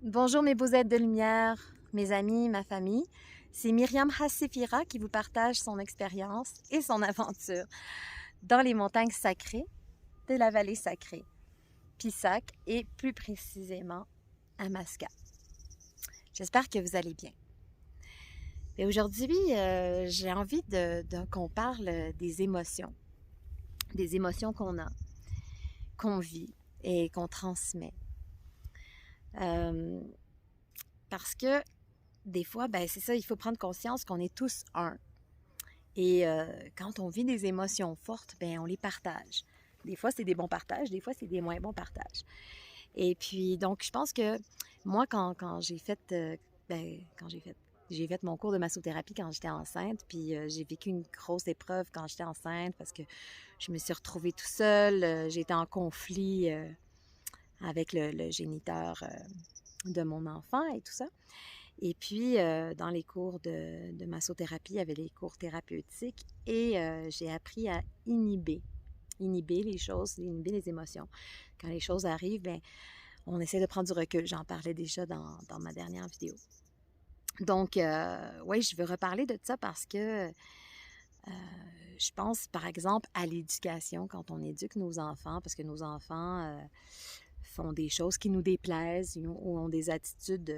Bonjour mes beaux êtres de lumière, mes amis, ma famille. C'est Myriam Hassefira qui vous partage son expérience et son aventure dans les montagnes sacrées de la vallée sacrée, Pisac et plus précisément à Masca. J'espère que vous allez bien. Et aujourd'hui, j'ai envie qu'on parle des émotions qu'on a, qu'on vit et qu'on transmet. Euh, parce que des fois, ben c'est ça, il faut prendre conscience qu'on est tous un. Et quand on vit des émotions fortes, ben on les partage. Des fois, c'est des bons partages, des fois, c'est des moins bons partages. Et puis, donc, je pense que moi, quand j'ai fait, j'ai fait mon cours de massothérapie quand j'étais enceinte, puis j'ai vécu une grosse épreuve quand j'étais enceinte parce que je me suis retrouvée tout seule, j'étais en conflit avec le géniteur de mon enfant et tout ça. Et puis, dans les cours de massothérapie, il y avait les cours thérapeutiques et j'ai appris à inhiber les choses, inhiber les émotions. Quand les choses arrivent, bien, on essaie de prendre du recul. J'en parlais déjà dans ma dernière vidéo. Donc, oui, je veux reparler de ça parce que je pense, par exemple, à l'éducation, quand on éduque nos enfants, parce que nos enfants font des choses qui nous déplaisent ou ont des attitudes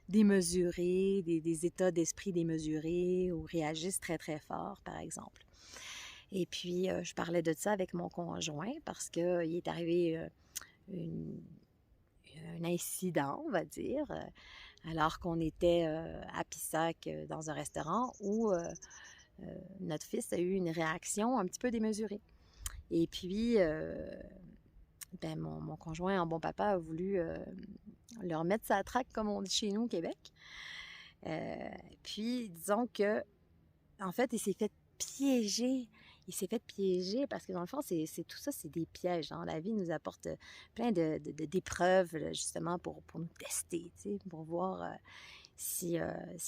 démesurées, des états d'esprit démesurés ou réagissent très, très fort, par exemple. Et puis, je parlais de ça avec mon conjoint parce qu'il est arrivé une, un incident, on va dire, alors qu'on était à Pissac dans un restaurant où notre fils a eu une réaction un petit peu démesurée. Et puis, ben, mon conjoint en bon papa a voulu le remettre sa traque, comme on dit chez nous au Québec. Puis, disons que, en fait, il s'est fait piéger. Il s'est fait piéger parce que, dans le fond, c'est tout ça, c'est des pièges. Hein. La vie nous apporte plein d'épreuves, justement, pour nous tester, pour voir si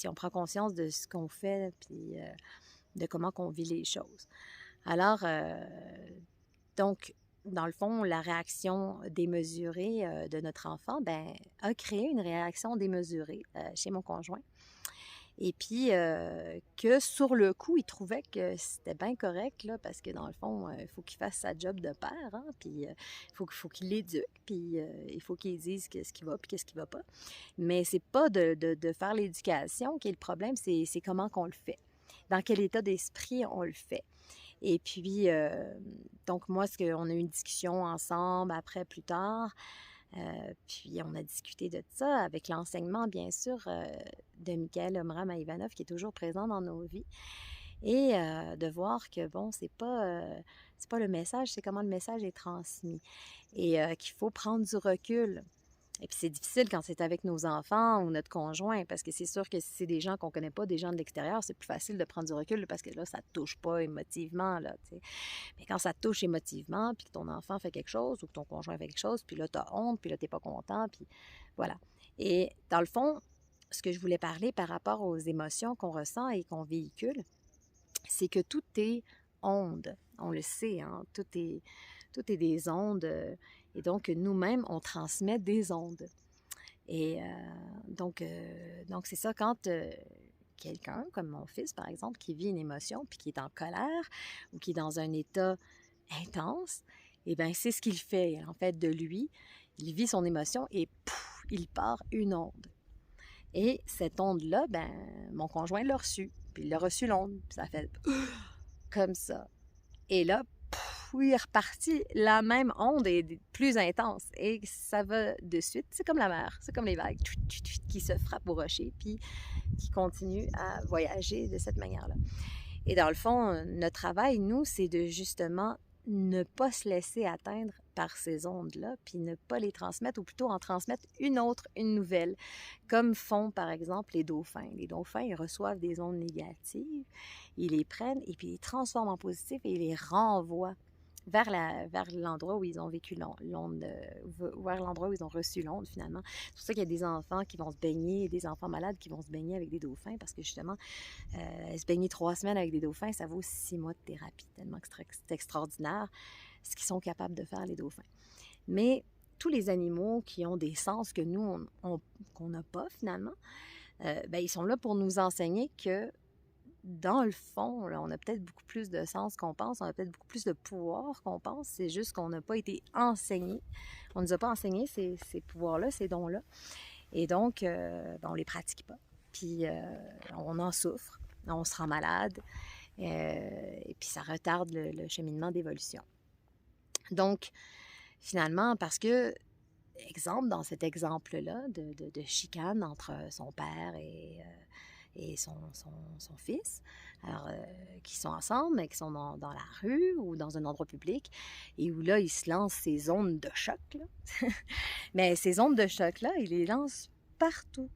on prend conscience de ce qu'on fait, puis de comment on vit les choses. Alors, donc, dans le fond, la réaction démesurée de notre enfant, ben, a créé une réaction démesurée chez mon conjoint. Et puis, que sur le coup, il trouvait que c'était bien correct, là, parce que dans le fond, il faut qu'il fasse sa job de père, hein, puis faut qu'il l'éduque, puis il faut qu'il dise ce qui va, puis qu'est-ce qui va pas. Mais c'est pas de faire l'éducation qui est le problème, c'est comment qu'on le fait. Dans quel état d'esprit on le fait. Et puis, donc moi, on a eu une discussion ensemble après, plus tard, puis on a discuté de ça avec l'enseignement, bien sûr, de Michael Omram Ivanov, qui est toujours présent dans nos vies, et de voir que, bon, c'est pas le message, c'est comment le message est transmis, et qu'il faut prendre du recul. Et puis c'est difficile quand c'est avec nos enfants ou notre conjoint, parce que c'est sûr que si c'est des gens qu'on ne connaît pas, des gens de l'extérieur, c'est plus facile de prendre du recul parce que là, ça ne te touche pas émotivement, là, tu sais. Mais quand ça te touche émotivement, puis que ton enfant fait quelque chose ou que ton conjoint fait quelque chose, puis là, tu as honte, puis là, tu n'es pas content, puis voilà. Et dans le fond, ce que je voulais parler par rapport aux émotions qu'on ressent et qu'on véhicule, c'est que tout est onde. On le sait, hein? Tout est des ondes. Et donc, nous-mêmes, on transmet des ondes. Et donc c'est ça, quand quelqu'un, comme mon fils, par exemple, qui vit une émotion, puis qui est en colère, ou qui est dans un état intense, eh bien, c'est ce qu'il fait, en fait, de lui. Il vit son émotion et pouf, il part une onde. Et cette onde-là, ben, mon conjoint l'a reçue. Puis il a reçu l'onde. Puis ça fait comme ça. Et là, il est reparti. La même onde est plus intense. Et ça va de suite. C'est comme la mer. C'est comme les vagues qui se frappent au rocher. Puis qui continuent à voyager de cette manière-là. Et dans le fond, notre travail, nous, c'est de justement ne pas se laisser atteindre par ces ondes-là, puis ne pas les transmettre, ou plutôt en transmettre une autre, une nouvelle, comme font par exemple les dauphins. Les dauphins, ils reçoivent des ondes négatives, ils les prennent et puis ils les transforment en positif et ils les renvoient vers l'endroit où ils ont vécu l'onde, vers l'endroit où ils ont reçu l'onde finalement. C'est pour ça qu'il y a des enfants qui vont se baigner, des enfants malades qui vont se baigner avec des dauphins, parce que justement, se baigner 3 semaines avec des dauphins, ça vaut 6 mois de thérapie, tellement que c'est extraordinaire ce qu'ils sont capables de faire, les dauphins. Mais tous les animaux qui ont des sens que nous, qu'on n'a pas finalement, ben, ils sont là pour nous enseigner que dans le fond, là, on a peut-être beaucoup plus de sens qu'on pense, on a peut-être beaucoup plus de pouvoir qu'on pense, c'est juste qu'on n'a pas été enseigné. On ne nous a pas enseigné ces pouvoirs-là, ces dons-là. Et donc, ben, on ne les pratique pas. Puis, on en souffre, on se rend malade, et puis ça retarde le cheminement d'évolution. Donc, finalement, parce que, exemple, dans cet exemple-là de chicane entre son père et son fils, alors, qui sont ensemble, mais qui sont dans la rue ou dans un endroit public, et où là, il se lance ces ondes de choc, là. Mais ces ondes de choc-là, il les lance partout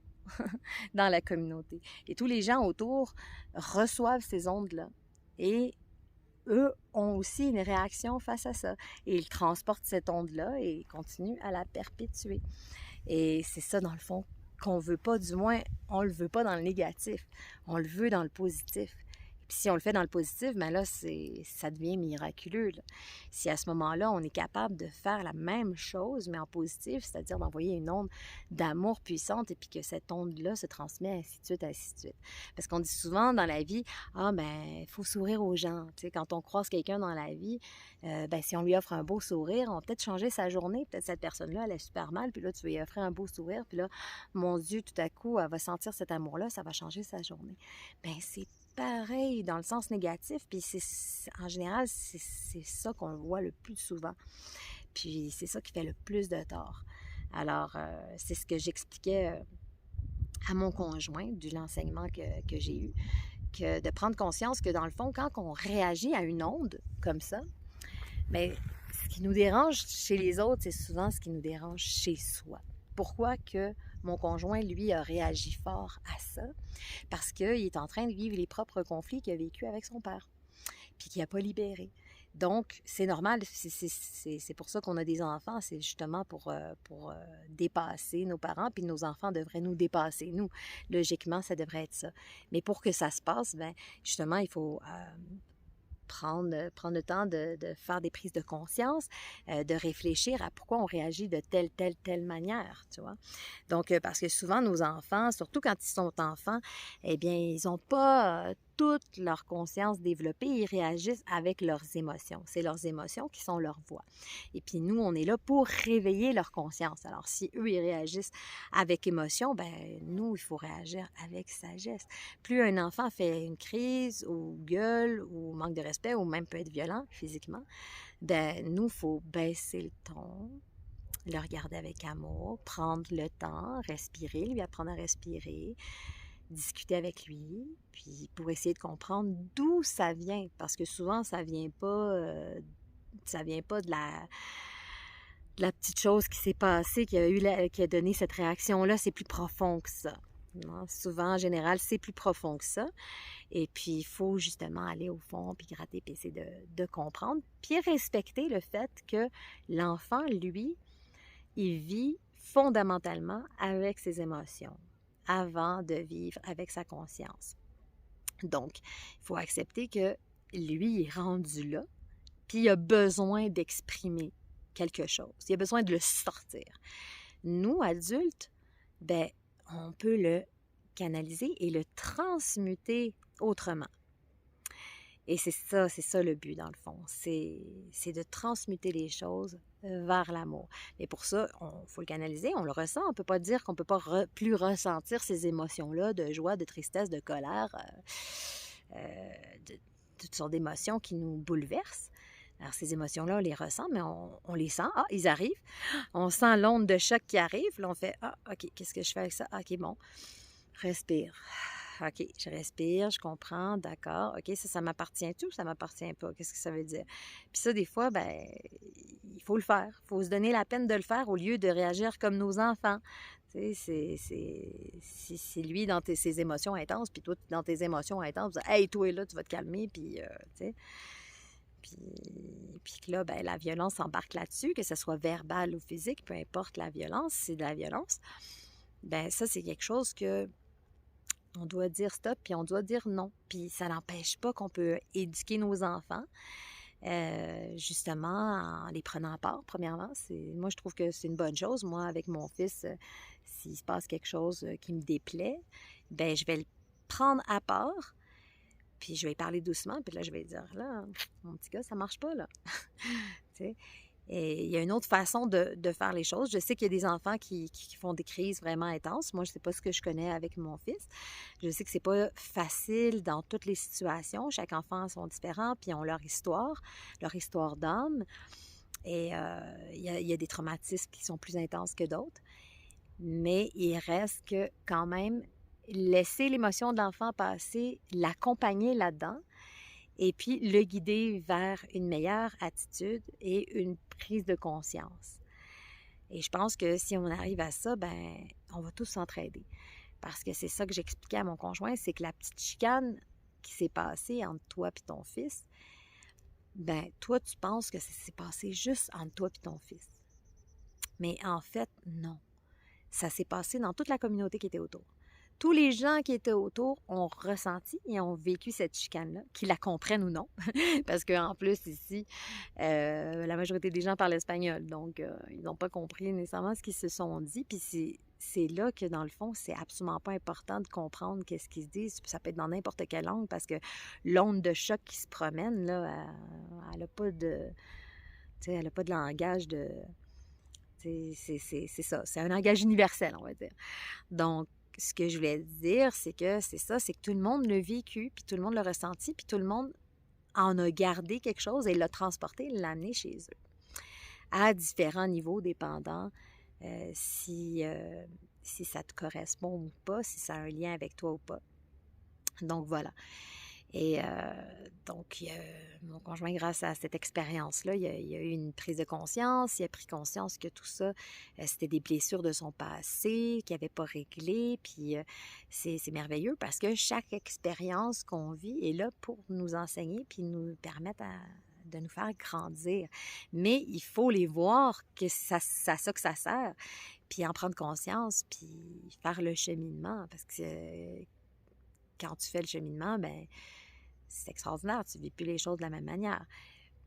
dans la communauté. Et tous les gens autour reçoivent ces ondes-là. Et eux ont aussi une réaction face à ça. Et ils transportent cette onde-là et continuent à la perpétuer. Et c'est ça, dans le fond, qu'on veut pas, du moins, on le veut pas dans le négatif, on le veut dans le positif. Puis si on le fait dans le positif, bien là, ça devient miraculeux, là. Si à ce moment-là, on est capable de faire la même chose, mais en positif, c'est-à-dire d'envoyer une onde d'amour puissante et puis que cette onde-là se transmet, ainsi de suite, ainsi de suite. Parce qu'on dit souvent dans la vie, ah ben, il faut sourire aux gens. Tu sais, quand on croise quelqu'un dans la vie, ben, si on lui offre un beau sourire, on va peut-être changer sa journée. Peut-être cette personne-là, elle a super mal, puis là, tu vas lui offrir un beau sourire, puis là, mon Dieu, tout à coup, elle va sentir cet amour-là, ça va changer sa journée. Ben, c'est pareil dans le sens négatif, puis en général, c'est ça qu'on voit le plus souvent. Puis c'est ça qui fait le plus de tort. Alors, c'est ce que j'expliquais à mon conjoint de l'enseignement que j'ai eu, que de prendre conscience que dans le fond, quand on réagit à une onde comme ça, mais ce qui nous dérange chez les autres, c'est souvent ce qui nous dérange chez soi. Pourquoi que mon conjoint, lui, a réagi fort à ça? Parce qu'il est en train de vivre les propres conflits qu'il a vécu avec son père, puis qu'il n'a pas libéré. Donc, c'est normal, c'est pour ça qu'on a des enfants, c'est justement pour dépasser nos parents, puis nos enfants devraient nous dépasser, nous. Logiquement, ça devrait être ça. Mais pour que ça se passe, ben justement, il faut prendre le temps de faire des prises de conscience, de réfléchir à pourquoi on réagit de telle manière, tu vois. Donc, parce que souvent, nos enfants, surtout quand ils sont enfants, eh bien, ils n'ont pas toute leur conscience développée, ils réagissent avec leurs émotions. C'est leurs émotions qui sont leur voix. Et puis, nous, on est là pour réveiller leur conscience. Alors, si eux, ils réagissent avec émotion, ben nous, il faut réagir avec sagesse. Plus un enfant fait une crise ou gueule ou manque de respect ou même peut être violent physiquement, ben nous, il faut baisser le ton, le regarder avec amour, prendre le temps, respirer, lui apprendre à respirer, discuter avec lui, puis pour essayer de comprendre d'où ça vient, parce que souvent, ça vient pas de la petite chose qui s'est passée, qui a donné cette réaction-là, c'est plus profond que ça. Non? Souvent, en général, c'est plus profond que ça. Et puis, il faut justement aller au fond, puis gratter, puis essayer de comprendre, puis respecter le fait que l'enfant, lui, il vit fondamentalement avec ses émotions avant de vivre avec sa conscience. Donc, il faut accepter que lui est rendu là, puis il a besoin d'exprimer quelque chose. Il a besoin de le sortir. Nous, adultes, ben, on peut le canaliser et le transmuter autrement. Et c'est ça le but dans le fond, c'est de transmuter les choses vers l'amour. Et pour ça, il faut le canaliser, on le ressent, on ne peut pas dire qu'on ne peut pas plus ressentir ces émotions-là de joie, de tristesse, de colère, de toutes sortes d'émotions qui nous bouleversent. Alors ces émotions-là, on les ressent, mais on les sent, ah, ils arrivent, on sent l'onde de choc qui arrive, là on fait, ah, ok, qu'est-ce que je fais avec ça? Ok, bon, respire. OK, je respire, je comprends, d'accord. OK, ça m'appartient-tu ou ça m'appartient pas? Qu'est-ce que ça veut dire? Puis ça, des fois, ben, il faut le faire. Il faut se donner la peine de le faire au lieu de réagir comme nos enfants. Tu sais, c'est lui dans ses émotions intenses, puis toi, dans tes émotions intenses, hey, toi, là, tu vas te calmer, puis, tu sais. Puis que là, ben, la violence embarque là-dessus, que ce soit verbal ou physique, peu importe la violence, c'est de la violence. Ben ça, c'est quelque chose que on doit dire stop, puis on doit dire non. Puis ça n'empêche pas qu'on peut éduquer nos enfants, justement en les prenant à part, premièrement. Moi, je trouve que c'est une bonne chose. Moi, avec mon fils, s'il se passe quelque chose qui me déplaît, ben je vais le prendre à part, puis je vais y parler doucement, puis là, je vais lui dire, là, mon petit gars, ça marche pas, là. Tu sais? Et il y a une autre façon de faire les choses. Je sais qu'il y a des enfants qui font des crises vraiment intenses. Moi, je ne sais pas ce que je connais avec mon fils. Je sais que c'est pas facile dans toutes les situations. Chaque enfant sont différents, puis ils ont leur histoire d'âme. Et il y a des traumatismes qui sont plus intenses que d'autres. Mais il reste que quand même, laisser l'émotion de l'enfant passer, l'accompagner là-dedans, et puis le guider vers une meilleure attitude et une prise de conscience. Et je pense que si on arrive à ça, ben, on va tous s'entraider. Parce que c'est ça que j'expliquais à mon conjoint, c'est que la petite chicane qui s'est passée entre toi et ton fils, ben, toi, tu penses que ça s'est passé juste entre toi et ton fils. Mais en fait, non. Ça s'est passé dans toute la communauté qui était autour. Tous les gens qui étaient autour ont ressenti et ont vécu cette chicane-là, qu'ils la comprennent ou non. Parce qu'en plus, ici, la majorité des gens parlent espagnol. Donc, ils n'ont pas compris nécessairement ce qu'ils se sont dit. Puis c'est là que, dans le fond, c'est absolument pas important de comprendre qu'est-ce qu'ils se disent. Ça peut être dans n'importe quelle langue parce que l'onde de choc qui se promène, là, elle n'a pas de... Tu sais, elle n'a pas de langage de... C'est ça. C'est un langage universel, on va dire. Donc, ce que je voulais dire, c'est que c'est ça, c'est que tout le monde l'a vécu, puis tout le monde l'a ressenti, puis tout le monde en a gardé quelque chose et l'a transporté, l'a amené chez eux. À différents niveaux, dépendant si ça te correspond ou pas, si ça a un lien avec toi ou pas. Donc, voilà. Et donc, mon conjoint, grâce à cette expérience-là, il a eu une prise de conscience. Il a pris conscience que tout ça, c'était des blessures de son passé qu'il n'avait pas réglées. Puis, c'est merveilleux parce que chaque expérience qu'on vit est là pour nous enseigner puis nous permettre de nous faire grandir. Mais il faut les voir que ça que ça sert, puis en prendre conscience, puis faire le cheminement. Parce que quand tu fais le cheminement, ben c'est extraordinaire, tu ne vis plus les choses de la même manière.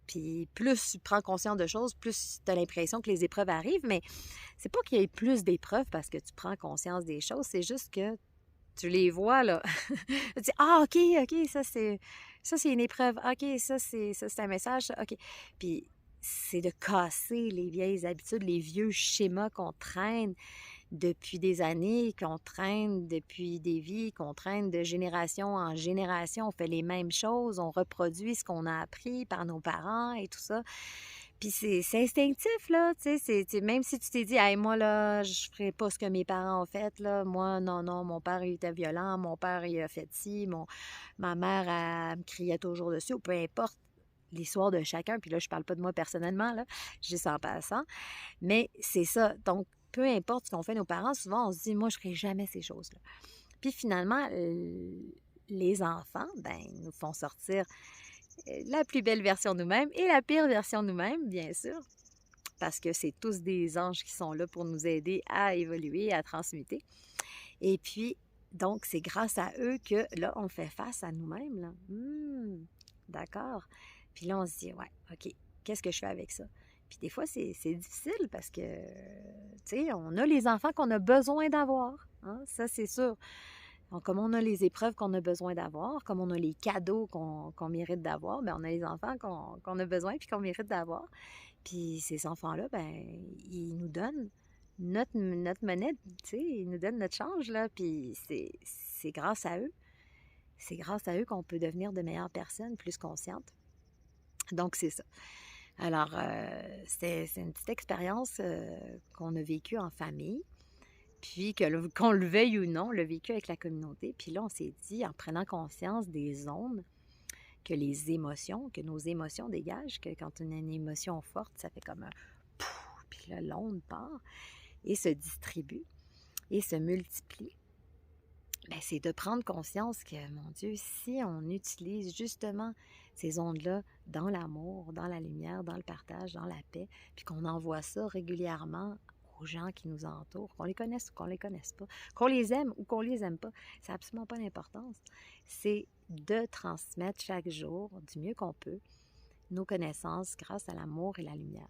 Puis plus tu prends conscience de choses, plus tu as l'impression que les épreuves arrivent, mais c'est pas qu'il y ait plus d'épreuves parce que tu prends conscience des choses, c'est juste que tu les vois, là. Tu dis, ah, OK, ça c'est une épreuve. OK, ça c'est un message. OK. Puis c'est de casser les vieilles habitudes, les vieux schémas qu'on traîne depuis des années, qu'on traîne depuis des vies, qu'on traîne de génération en génération. On fait les mêmes choses, on reproduit ce qu'on a appris par nos parents et tout ça. Puis c'est instinctif, là, tu sais, même si tu t'es dit, hey, moi, là, je ferai pas ce que mes parents ont fait, là, moi, non, mon père, il était violent, mon père, il a fait ci, ma mère, elle me criait toujours dessus, ou peu importe l'histoire de chacun, puis là, je parle pas de moi personnellement, là, juste en passant, mais c'est ça, donc, peu importe ce qu'ont fait nos parents, souvent, on se dit, moi, je ferai jamais ces choses-là. Puis finalement, les enfants, ben, nous font sortir la plus belle version de nous-mêmes et la pire version de nous-mêmes, bien sûr, parce que c'est tous des anges qui sont là pour nous aider à évoluer, à transmuter. Et puis, donc, c'est grâce à eux que, là, on fait face à nous-mêmes, là. D'accord. Puis là, on se dit, ouais, OK, qu'est-ce que je fais avec ça? Puis des fois, c'est difficile parce que, tu sais, on a les enfants qu'on a besoin d'avoir, hein? Ça, c'est sûr. Donc, comme on a les épreuves qu'on a besoin d'avoir, comme on a les cadeaux qu'on mérite d'avoir, bien, on a les enfants qu'on a besoin puis qu'on mérite d'avoir. Puis ces enfants-là, ben ils nous donnent notre monnaie, tu sais, ils nous donnent notre change, là, puis c'est grâce à eux. C'est grâce à eux qu'on peut devenir de meilleures personnes, plus conscientes. Donc, c'est ça. Alors, c'est une petite expérience qu'on a vécue en famille. Puis qu'on le veuille ou non, on l'a vécu avec la communauté. Puis là, on s'est dit, en prenant conscience des ondes, que nos émotions dégagent, que quand on a une émotion forte, ça fait comme un pouf, puis là, l'onde part et se distribue et se multiplie. Bien, c'est de prendre conscience que, mon Dieu, si on utilise justement ces ondes-là dans l'amour, dans la lumière, dans le partage, dans la paix, puis qu'on envoie ça régulièrement aux gens qui nous entourent, qu'on les connaisse ou qu'on les connaisse pas, qu'on les aime ou qu'on les aime pas, ça n'a absolument pas d'importance. C'est de transmettre chaque jour, du mieux qu'on peut, nos connaissances grâce à l'amour et la lumière.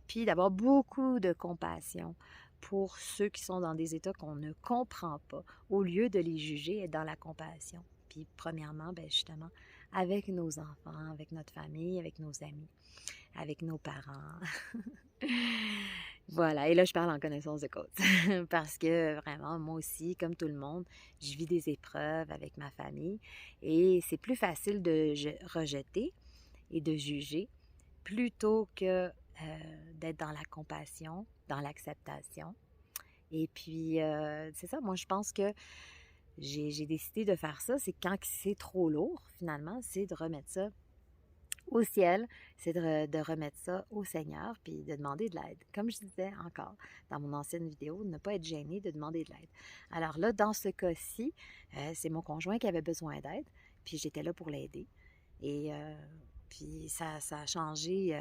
Puis d'avoir beaucoup de compassion pour ceux qui sont dans des états qu'on ne comprend pas, au lieu de les juger, être dans la compassion. Puis premièrement, ben justement, avec nos enfants, avec notre famille, avec nos amis, avec nos parents. Voilà, et là je parle en connaissance de cause, parce que vraiment, moi aussi, comme tout le monde, je vis des épreuves avec ma famille, et c'est plus facile de rejeter et de juger plutôt que d'être dans la compassion, dans l'acceptation. Et puis, c'est ça, moi je pense que j'ai décidé de faire ça, c'est quand c'est trop lourd, finalement, c'est de remettre ça au ciel, c'est de remettre ça au Seigneur, puis de demander de l'aide. Comme je disais encore dans mon ancienne vidéo, de ne pas être gêné de demander de l'aide. Alors là, dans ce cas-ci, c'est mon conjoint qui avait besoin d'aide, puis j'étais là pour l'aider. Et puis ça a changé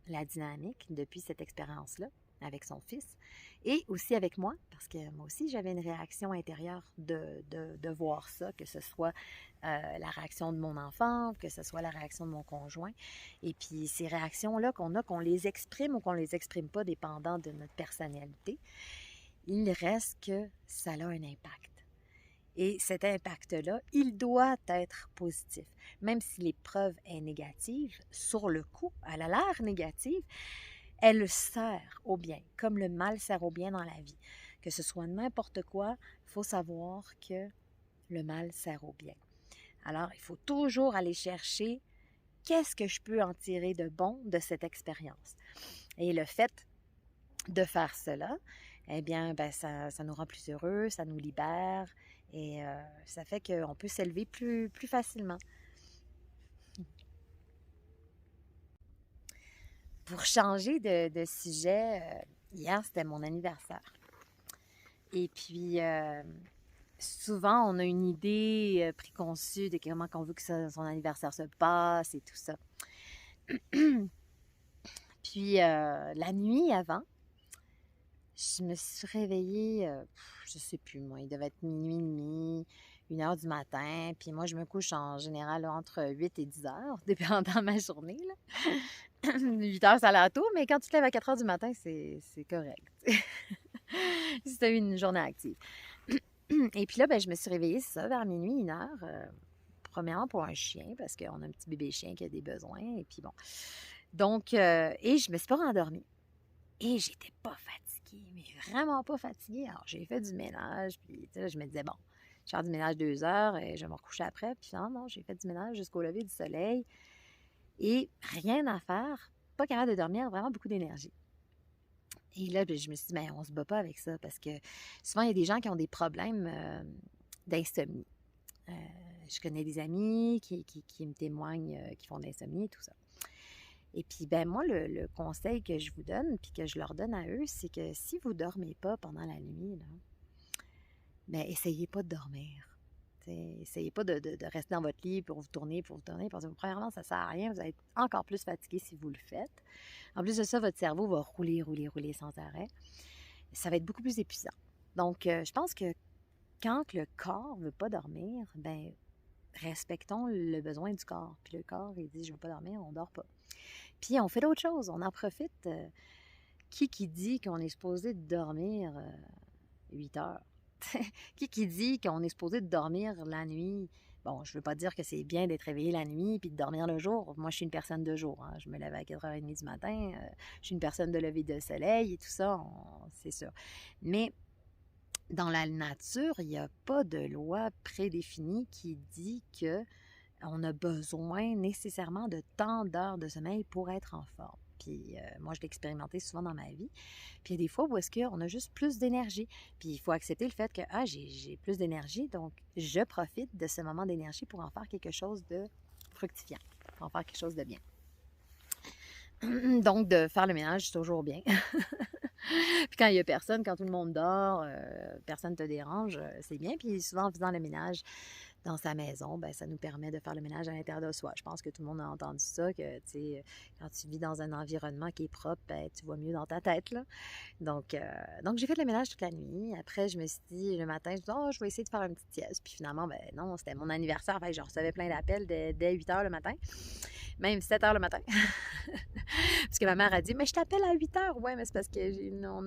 la dynamique depuis cette expérience-là avec son fils et aussi avec moi, parce que moi aussi j'avais une réaction intérieure de voir ça, que ce soit la réaction de mon enfant, que ce soit la réaction de mon conjoint. Et puis ces réactions-là qu'on a, qu'on les exprime ou qu'on les exprime pas, dépendant de notre personnalité, il reste que ça a un impact. Et cet impact-là, il doit être positif. Même si l'épreuve est négative, sur le coup, elle a l'air négative, elle sert au bien, comme le mal sert au bien dans la vie. Que ce soit n'importe quoi, il faut savoir que le mal sert au bien. Alors, il faut toujours aller chercher qu'est-ce que je peux en tirer de bon de cette expérience. Et le fait de faire cela, eh bien, ça nous rend plus heureux, ça nous libère et ça fait qu'on peut s'élever plus facilement. Pour changer de sujet, hier, c'était mon anniversaire. Et puis, souvent, on a une idée préconçue de comment on veut que son anniversaire se passe et tout ça. Puis, la nuit avant, je me suis réveillée, je sais plus moi, il devait être minuit et demi, 1h du matin. Puis moi, je me couche en général entre 8 et 10 heures, dépendant de ma journée, là. 8 heures, ça a l'air tôt, mais quand tu te lèves à 4 heures du matin, c'est correct. Si tu as eu une journée active. Et puis là, je me suis réveillée, c'est ça, vers minuit, 1h. Premièrement pour un chien, parce qu'on a un petit bébé chien qui a des besoins. Et puis bon. Donc, et je me suis pas rendormie. Et j'étais pas fatiguée, mais vraiment pas fatiguée. Alors, j'ai fait du ménage, puis là, je me disais, bon, je vais faire du ménage 2 heures et je vais me recoucher après. Puis non, j'ai fait du ménage jusqu'au lever du soleil. Et rien à faire, pas capable de dormir, vraiment beaucoup d'énergie. Et là, je me suis dit, on se bat pas avec ça, parce que souvent, il y a des gens qui ont des problèmes d'insomnie. Je connais des amis qui me témoignent, qui font de l'insomnie et tout ça. Et puis, moi, le conseil que je vous donne, puis que je leur donne à eux, c'est que si vous ne dormez pas pendant la nuit, là, essayez pas de dormir. Essayez pas de rester dans votre lit pour vous tourner, parce que premièrement, ça ne sert à rien. Vous allez être encore plus fatigué si vous le faites. En plus de ça, votre cerveau va rouler sans arrêt. Ça va être beaucoup plus épuisant. Donc, je pense que quand le corps ne veut pas dormir, respectons le besoin du corps. Puis le corps, il dit, je ne veux pas dormir, on ne dort pas. Puis on fait d'autres choses, on en profite. Qui dit qu'on est supposé de dormir 8 heures? Qui dit qu'on est supposé de dormir la nuit? Bon, je ne veux pas dire que c'est bien d'être réveillé la nuit puis de dormir le jour. Moi, je suis une personne de jour. Hein. Je me lève à 4h30 du matin. Je suis une personne de lever de soleil et tout ça, c'est sûr. Mais dans la nature, il n'y a pas de loi prédéfinie qui dit qu'on a besoin nécessairement de tant d'heures de sommeil pour être en forme. Puis moi, je l'ai expérimenté souvent dans ma vie. Puis il y a des fois où est-ce qu'on a juste plus d'énergie. Puis il faut accepter le fait que j'ai plus d'énergie, donc je profite de ce moment d'énergie pour en faire quelque chose de fructifiant, pour en faire quelque chose de bien. Donc, de faire le ménage, c'est toujours bien. Puis quand il n'y a personne, quand tout le monde dort, personne ne te dérange, c'est bien. Puis souvent, en faisant le ménage, dans sa maison, ben, ça nous permet de faire le ménage à l'intérieur de soi. Je pense que tout le monde a entendu ça, que, tu sais, quand tu vis dans un environnement qui est propre, ben, tu vois mieux dans ta tête, là. Donc j'ai fait le ménage toute la nuit. Après, je me suis dit, le matin, je me suis dit, oh, je vais essayer de faire une petite sieste. Puis finalement, ben non, c'était mon anniversaire. Fait que je recevais plein d'appels dès 8 heures le matin, même 7 heures le matin. Parce que ma mère a dit, mais je t'appelle à 8 heures. Ouais, mais c'est parce qu'on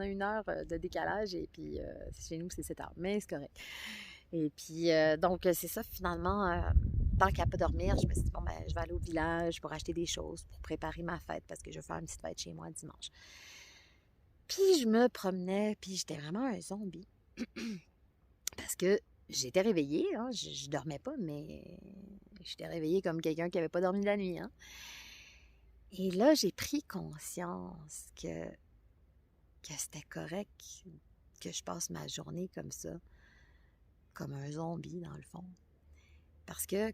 a 1 heure de décalage et puis chez nous, c'est 7 heures. Mais c'est correct. Et puis, donc, c'est ça, finalement, tant qu'à pas dormir, je me suis dit, bon, ben, je vais aller au village pour acheter des choses, pour préparer ma fête, parce que je vais faire une petite fête chez moi dimanche. Puis, je me promenais, puis j'étais vraiment un zombie. Parce que j'étais réveillée, hein, je dormais pas, mais j'étais réveillée comme quelqu'un qui n'avait pas dormi de la nuit, hein. Et là, j'ai pris conscience que c'était correct que je passe ma journée comme ça, comme un zombie, dans le fond. Parce que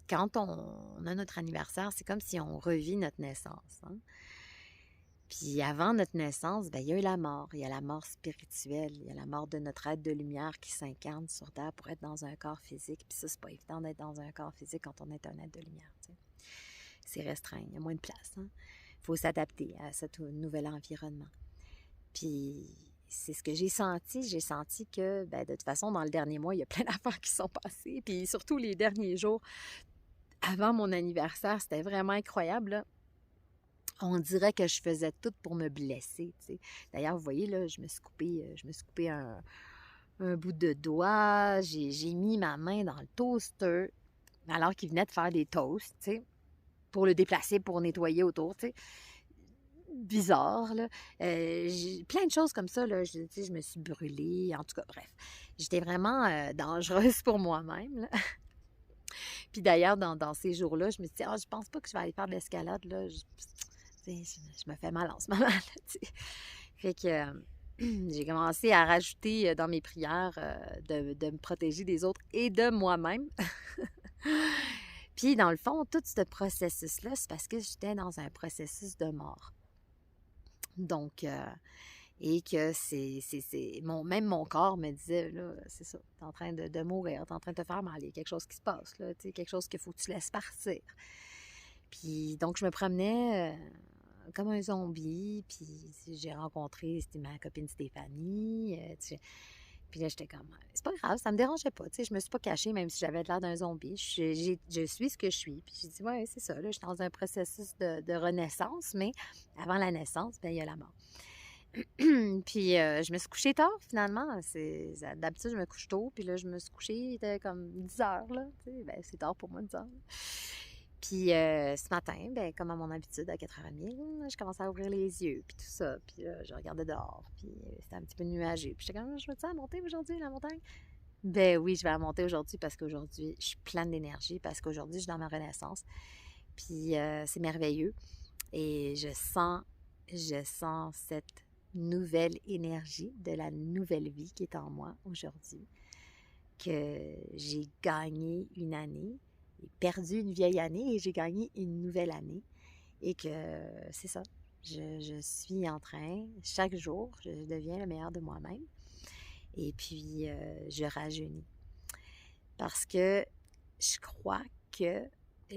quand on a notre anniversaire, c'est comme si on revit notre naissance, hein. Puis avant notre naissance, ben, il y a eu la mort. Il y a la mort spirituelle. Il y a la mort de notre être de lumière qui s'incarne sur Terre pour être dans un corps physique. Puis ça, c'est pas évident d'être dans un corps physique quand on est un être de lumière, tu sais. C'est restreint. Il y a moins de place, hein. Il faut s'adapter à ce nouvel environnement. Puis c'est ce que j'ai senti. J'ai senti que, ben, de toute façon, dans le dernier mois, il y a plein d'affaires qui sont passées. Puis surtout les derniers jours avant mon anniversaire, c'était vraiment incroyable, là. On dirait que je faisais tout pour me blesser, tu sais. D'ailleurs, vous voyez, là, je me suis coupé un bout de doigt. J'ai mis ma main dans le toaster alors qu'il venait de faire des toasts, tu sais, pour le déplacer, pour nettoyer autour, tu sais. Bizarre, là. Plein de choses comme ça, là. Tu sais, je me suis brûlée. En tout cas, bref. J'étais vraiment dangereuse pour moi-même, là. Puis d'ailleurs, dans ces jours-là, je me suis dit, je pense pas que je vais aller faire de l'escalade, là. Je me fais mal en ce moment, là, tu sais. Fait que j'ai commencé à rajouter dans mes prières de me protéger des autres et de moi-même. Puis, dans le fond, tout ce processus-là, c'est parce que j'étais dans un processus de mort. Donc, et que même mon corps me disait, là, c'est ça, t'es en train de mourir, t'es en train de te faire mal, il y a quelque chose qui se passe, là, tu sais, quelque chose qu'il faut que tu laisses partir. Puis, donc, je me promenais comme un zombie, puis j'ai rencontré, c'était ma copine Stéphanie, puis là, j'étais comme, c'est pas grave, ça me dérangeait pas, tu sais, je me suis pas cachée, même si j'avais l'air d'un zombie, je suis ce que je suis, puis j'ai dit, ouais, c'est ça, là, je suis dans un processus de renaissance, mais avant la naissance, ben il y a la mort. Puis je me suis couchée tard, finalement, d'habitude, je me couche tôt, puis là, je me suis couchée, il était comme 10 heures, là, tu sais, ben c'est tard pour moi, 10 heures. Puis ce matin, ben, comme à mon habitude, à 4h30, je commençais à ouvrir les yeux, puis tout ça. Puis je regardais dehors, puis c'était un petit peu nuageux. Puis j'étais comme, je veux-tu à monter aujourd'hui, la montagne? Ben oui, je vais à monter aujourd'hui parce qu'aujourd'hui, je suis pleine d'énergie, parce qu'aujourd'hui, je suis dans ma renaissance. Puis c'est merveilleux. Et je sens cette nouvelle énergie de la nouvelle vie qui est en moi aujourd'hui, que j'ai gagné une année, j'ai perdu une vieille année et j'ai gagné une nouvelle année. Et que c'est ça, je suis en train, chaque jour, je deviens le meilleur de moi-même. Et puis, je rajeunis. Parce que je crois que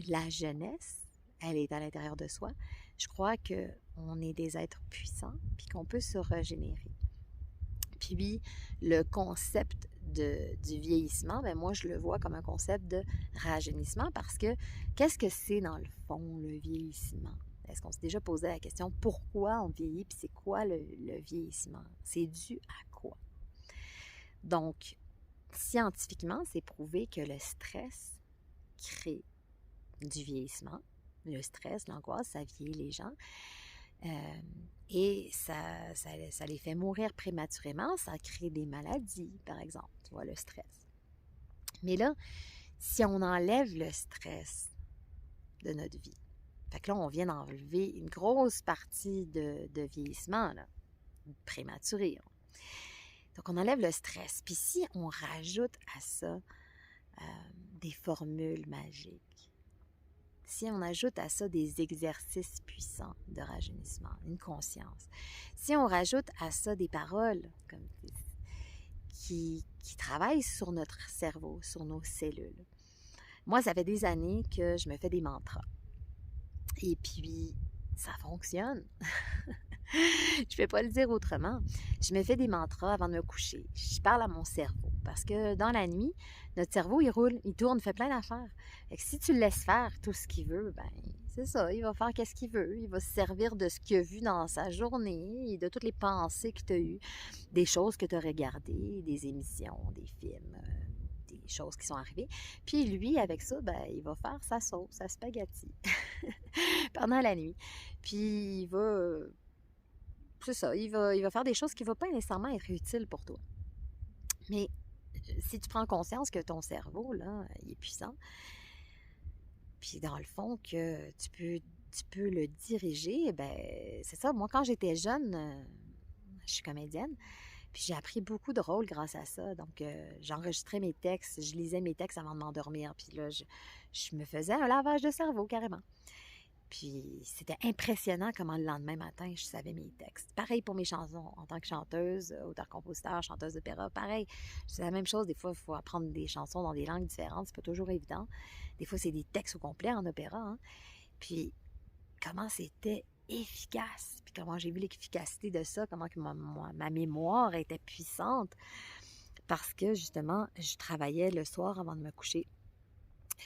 la jeunesse, elle est à l'intérieur de soi. Je crois qu'on est des êtres puissants, puis qu'on peut se régénérer. Puis, le concept du vieillissement, ben moi, je le vois comme un concept de rajeunissement parce que qu'est-ce que c'est dans le fond, le vieillissement? Est-ce qu'on s'est déjà posé la question pourquoi on vieillit, puis c'est quoi le vieillissement? C'est dû à quoi? Donc, scientifiquement, c'est prouvé que le stress crée du vieillissement. Le stress, l'angoisse, ça vieillit les gens. Et ça les fait mourir prématurément, ça crée des maladies, par exemple, tu vois, le stress. Mais là, si on enlève le stress de notre vie, fait que là, on vient d'enlever une grosse partie de vieillissement, là, prématuré. Donc, on enlève le stress. Puis si on rajoute à ça des formules magiques, si on ajoute à ça des exercices puissants de rajeunissement, une conscience, si on rajoute à ça des paroles comme qui travaille sur notre cerveau, sur nos cellules. Moi, ça fait des années que je me fais des mantras. Et puis, ça fonctionne. Je ne vais pas le dire autrement. Je me fais des mantras avant de me coucher. Je parle à mon cerveau. Parce que dans la nuit, notre cerveau, il roule, il tourne, il fait plein d'affaires. Fait que si tu le laisses faire tout ce qu'il veut, ben c'est ça, il va faire qu'est-ce qu'il veut. Il va se servir de ce qu'il a vu dans sa journée et de toutes les pensées que tu as eues, des choses que tu as regardées, des émissions, des films, des choses qui sont arrivées. Puis lui, avec ça, ben, il va faire sa sauce, sa spaghetti pendant la nuit. Puis il va... c'est ça, il va faire des choses qui ne vont pas nécessairement être utiles pour toi. Mais si tu prends conscience que ton cerveau, là, il est puissant, puis dans le fond, que tu peux le diriger, ben c'est ça. Moi, quand j'étais jeune, je suis comédienne, puis j'ai appris beaucoup de rôles grâce à ça. Donc, j'enregistrais mes textes, je lisais mes textes avant de m'endormir, puis là, je me faisais un lavage de cerveau, carrément. Puis c'était impressionnant comment le lendemain matin, je savais mes textes. Pareil pour mes chansons, en tant que chanteuse, auteure-compositeur, chanteuse d'opéra, pareil. C'est la même chose, des fois, il faut apprendre des chansons dans des langues différentes, c'est pas toujours évident. Des fois, c'est des textes au complet en opéra, hein. Puis comment c'était efficace, puis comment j'ai vu l'efficacité de ça, comment que ma mémoire était puissante, parce que justement, je travaillais le soir avant de me coucher.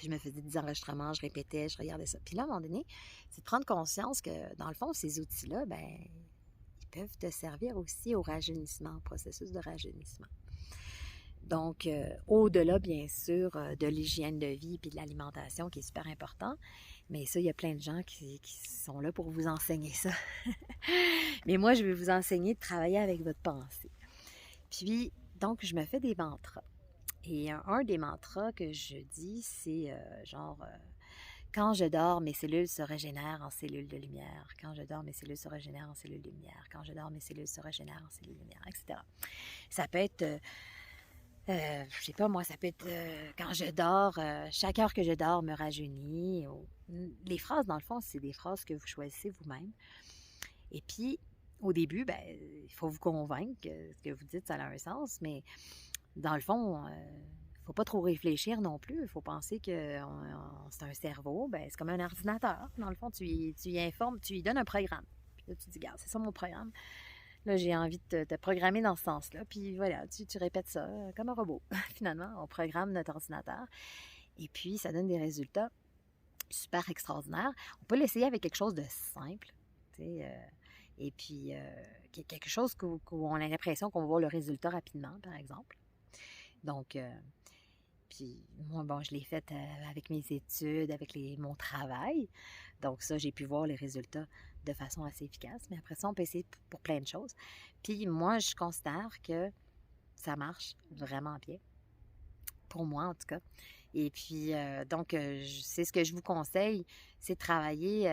Je me faisais des enregistrements, je répétais, je regardais ça. Puis là, à un moment donné, c'est de prendre conscience que, dans le fond, ces outils-là, ben, ils peuvent te servir aussi au rajeunissement, au processus de rajeunissement. Donc, au-delà, bien sûr, de l'hygiène de vie et de l'alimentation, qui est super important, mais ça, il y a plein de gens qui sont là pour vous enseigner ça. Mais moi, je vais vous enseigner de travailler avec votre pensée. Puis, donc, je me fais des mantras. Et un des mantras que je dis, c'est quand je dors, mes cellules se régénèrent en cellules de lumière. Quand je dors, mes cellules se régénèrent en cellules de lumière. Quand je dors, mes cellules se régénèrent en cellules de lumière, etc. Ça peut être, je sais pas moi, ça peut être quand je dors, chaque heure que je dors me rajeunit. Les phrases, dans le fond, c'est des phrases que vous choisissez vous-même. Et puis, au début, ben, il faut vous convaincre que ce que vous dites, ça a un sens, mais dans le fond, il ne faut pas trop réfléchir non plus. Il faut penser que c'est un cerveau. Ben, c'est comme un ordinateur. Dans le fond, tu y informes, tu lui donnes un programme. Puis là, tu dis, regarde, c'est ça mon programme. Là, j'ai envie de te programmer dans ce sens-là. Puis voilà, tu répètes ça comme un robot. Finalement, on programme notre ordinateur. Et puis, ça donne des résultats super extraordinaires. On peut l'essayer avec quelque chose de simple. Et puis, quelque chose où on a l'impression qu'on va voir le résultat rapidement, par exemple. Donc, puis moi, bon, je l'ai fait avec mes études, avec mon travail. Donc ça, j'ai pu voir les résultats de façon assez efficace. Mais après ça, on peut essayer pour plein de choses. Puis moi, je considère que ça marche vraiment bien. Pour moi, en tout cas. Et puis, donc, c'est ce que je vous conseille, c'est de travailler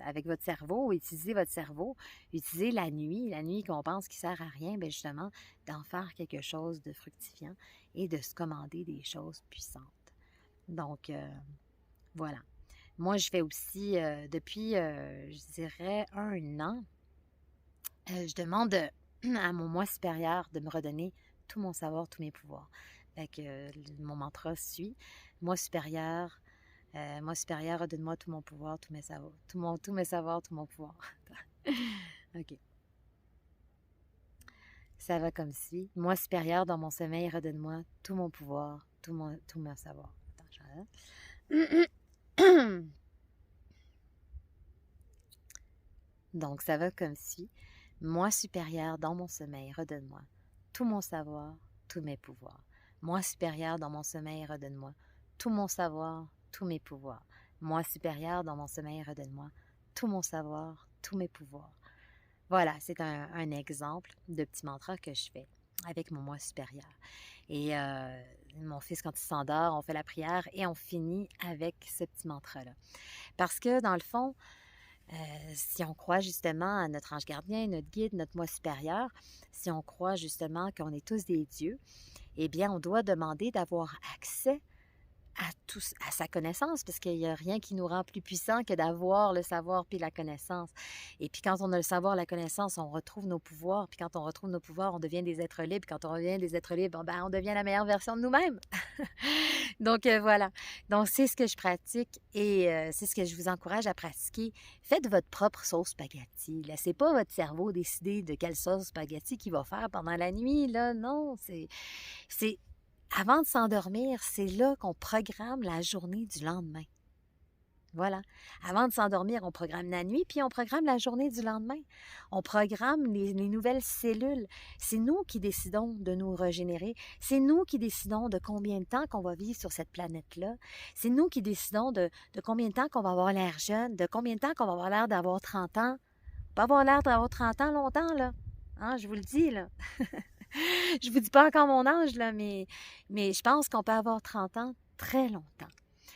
avec votre cerveau, utiliser votre cerveau, utiliser la nuit qu'on pense qui ne sert à rien, bien justement, d'en faire quelque chose de fructifiant et de se commander des choses puissantes. Donc, voilà. Moi, je fais aussi, depuis, je dirais, 1 an, je demande à mon moi supérieur de me redonner tout mon savoir, tous mes pouvoirs. Fait que mon mantra suit, moi supérieur, redonne-moi tout mon pouvoir, tous mes savoirs, tous mes savoirs, tout mon pouvoir. OK. Ça va comme suit. Moi supérieur, dans mon sommeil, redonne-moi tout mon pouvoir, tout mon savoir. Attends, donc, ça va comme suit. Moi supérieur, dans mon sommeil, redonne-moi tout mon savoir, tous mes pouvoirs. Moi supérieur, dans mon sommeil, redonne-moi tout mon savoir, tous mes pouvoirs. Moi supérieur, dans mon sommeil, redonne-moi tout mon savoir, tous mes pouvoirs. Voilà, c'est un exemple de petit mantra que je fais avec mon moi supérieur. Et mon fils, quand il s'endort, on fait la prière et on finit avec ce petit mantra-là. Parce que, dans le fond, si on croit justement à notre ange gardien, notre guide, notre moi supérieur, si on croit justement qu'on est tous des dieux, eh bien, on doit demander d'avoir accès à sa connaissance, parce qu'il n'y a rien qui nous rend plus puissants que d'avoir le savoir puis la connaissance. Et puis quand on a le savoir, la connaissance, on retrouve nos pouvoirs. Puis quand on retrouve nos pouvoirs, on devient des êtres libres. Quand on devient des êtres libres, ben, on devient la meilleure version de nous-mêmes. Donc voilà. Donc c'est ce que je pratique et c'est ce que je vous encourage à pratiquer. Faites votre propre sauce spaghetti. Laissez pas votre cerveau décider de quelle sauce spaghetti qu'il va faire pendant la nuit. Là, non, c'est avant de s'endormir, c'est là qu'on programme la journée du lendemain. Voilà. Avant de s'endormir, on programme la nuit, puis on programme la journée du lendemain. On programme les nouvelles cellules. C'est nous qui décidons de nous régénérer. C'est nous qui décidons de combien de temps qu'on va vivre sur cette planète-là. C'est nous qui décidons de combien de temps qu'on va avoir l'air jeune, de combien de temps qu'on va avoir l'air d'avoir 30 ans. Pas avoir l'air d'avoir 30 ans longtemps, là. Hein, je vous le dis, là. Je vous dis pas encore mon âge, là, mais je pense qu'on peut avoir 30 ans très longtemps.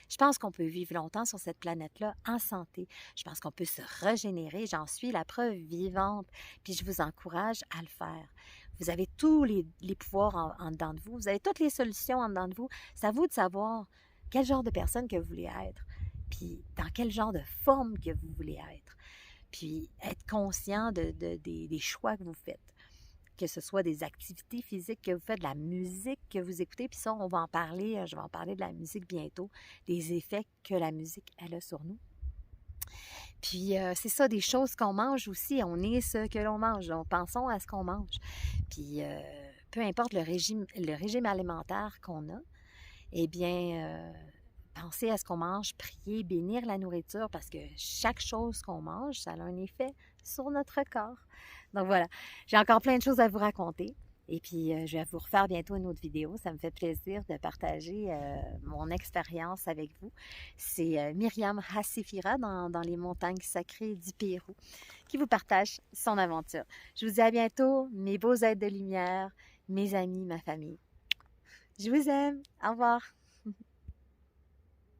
Je pense qu'on peut vivre longtemps sur cette planète-là en santé. Je pense qu'on peut se régénérer. J'en suis la preuve vivante. Puis je vous encourage à le faire. Vous avez tous les pouvoirs en dedans de vous. Vous avez toutes les solutions en dedans de vous. C'est à vous de savoir quel genre de personne que vous voulez être. Puis dans quel genre de forme que vous voulez être. Puis être conscient des choix que vous faites. Que ce soit des activités physiques que vous faites, de la musique que vous écoutez. Puis ça, on va en parler, je vais en parler de la musique bientôt, des effets que la musique, elle a sur nous. Puis c'est ça, des choses qu'on mange aussi. On est ce que l'on mange. Donc, pensons à ce qu'on mange. Puis peu importe le régime alimentaire qu'on a, eh bien, pensez à ce qu'on mange, priez, bénir la nourriture parce que chaque chose qu'on mange, ça a un effet sur notre corps. Donc voilà, j'ai encore plein de choses à vous raconter. Et puis, je vais vous refaire bientôt une autre vidéo. Ça me fait plaisir de partager mon expérience avec vous. C'est Myriam Hassifira dans les montagnes sacrées du Pérou qui vous partage son aventure. Je vous dis à bientôt, mes beaux êtres de lumière, mes amis, ma famille. Je vous aime. Au revoir.